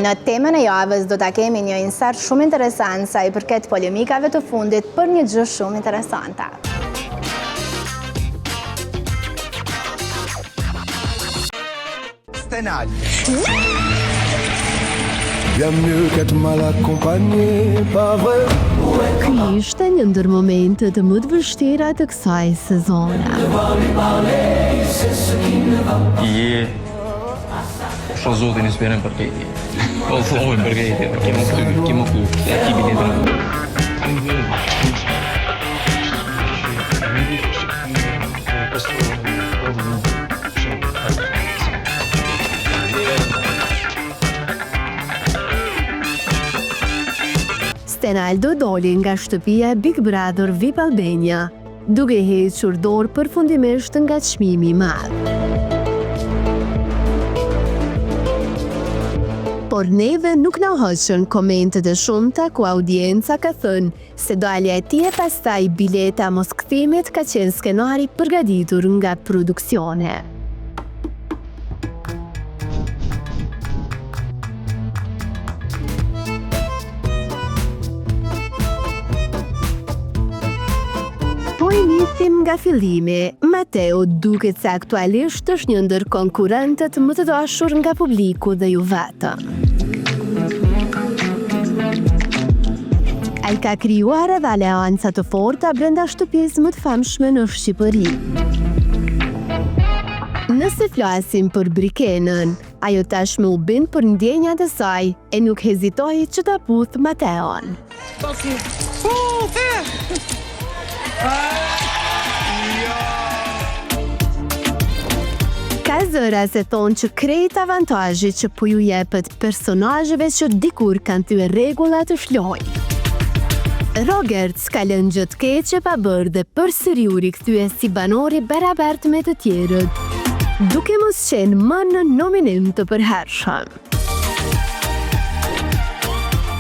Në temën e javës do ta kemi një insert shumë interesant sa i përket polemikave të fundit për një gjë shumë interesante. Stenal. Bien mieux qu'être mal accompagné, pas vrai? Ky ishte një ndër momentet më të vështira të kësaj sezone. Je shoh zotin e sperën për këtë. Po thonë për këtë, kemo këtu, ekipi tjetër. Stenaldo doli nga shtëpia Big Brother VIP Albania, duke hequr dorë përfundimisht nga çmimi i madh. Por neve nuk na hoqën komentet e shumta ku audienca ka thënë se dalja e tij e pastaj bileta mos kthimit ka qenë skenari përgatitur nga produksione. Nisim nga fillimi, Mateo duket se aktualisht është një ndër konkurrentët më të dashur nga publiku dhe ju vetëm. Ai ka krijuar edhe aleanca të forta brenda shtëpisë më të famshme në Shqipëri. Nëse flasim për Brikenën, ajo tashmë u bind për ndjenjat e saj e nuk hezitoi që ta puth Mateon. Ka zëra se thonë që krejt avantazhi që po ju jepet personazheve që dikur kanë thyer rregullat të shloj. Robert s'ka lënë gjë të keqe pa bërë dhe përsëri u rikthye si banori barabart me të tjerët, duke mos qenë më në nominim të përhershëm.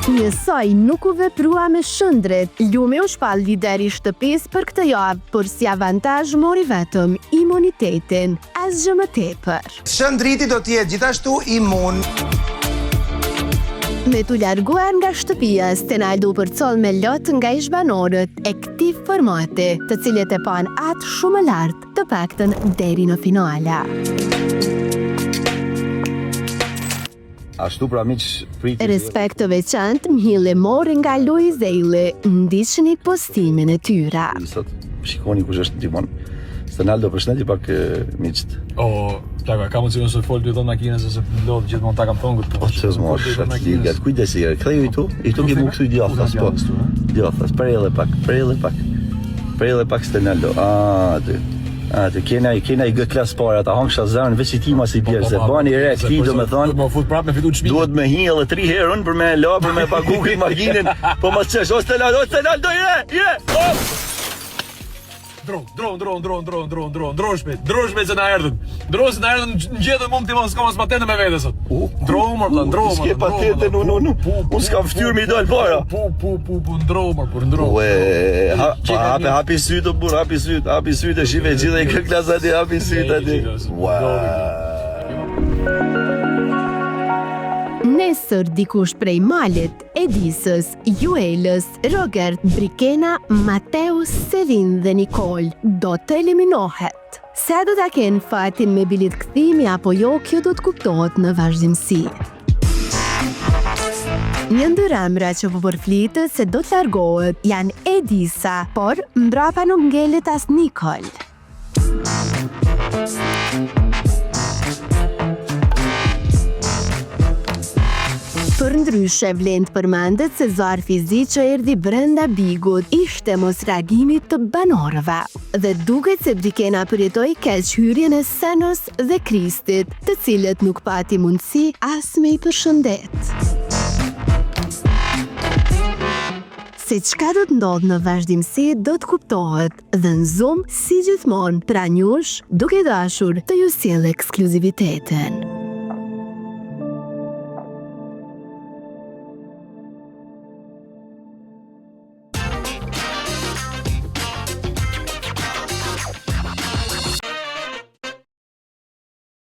Njësoj nuk u veprua me shëndret, Lumi u shpall lideri shtëpisë për këtë javë, por si avantazh mori vetëm imunitetin, asgjë më tepër. Shëndriti do të jetë gjithashtu imun. Me t'u larguar nga shtëpia, Stenaldo u përcoll me lot nga ish-banorët e këtij formati, të cilët e pan atë shumë lart, të paktën deri në finale. Ashtu pra miq priti. Respekt të veçantë mhille mori nga Luiz Eili, ndiqni postimin e tyre. Sot shikoni kush është Dimon. Stenaldo përshëndetje pak miqt. Plaka, ka mundësi nëse fol dy dhënë makinës se ndodh gjithmonë ta kam thonë këtë. Po çes mosh, ligat. Kujdesi, ktheu këtu. Këtu kemi kthy djathtas po. Djathtas, prellë pak. Prellë pak Stenaldo. Atë kena i gë klas para ta hangsha zën veç i tima si bjerë se bani re këtij domethënë do të fut prapë me fitu çmim. Duhet me hi edhe 3 herë unë për me la për me pagu këtë makinën. Po mos çesh, o Stenaldo, je. Dro shpejt se na erdhën. Në gjetën mund t'i mos kamas patente me vete sot. Dro S'ke patente, unë s'kam ftyrë mi dal para. Ndro. Hapi sytë, burr, hapi sytë e shive gjithë e kë klasa ti, hapi sytë aty. Nesër dikush prej Malit, Edisës, Juelës, Robert, Brikena, Mateo, Selin dhe Nikol do të eliminohet. Se do ta kenë fatin me bilet kthimi apo jo, kjo do të kuptohet në vazhdimsi. Një ndër emra që po përflitet se do të largohet janë Edisa, por mbrapa nuk ngelet as Nikol. Për ndryshe vlen të përmendet se zarfi zi që erdhi brenda Bigut ishte mos reagimit të banorëve. Dhe duket se Brikena përjetoi keq hyrjen e Senos dhe Kristit, të cilët nuk pati mundësi as me i përshëndet. Se çka do të ndodhë në vazhdimsi do të kuptohet dhe në Zoom si gjithmonë pra njush duke dashur të ju sjellë ekskluzivitetin.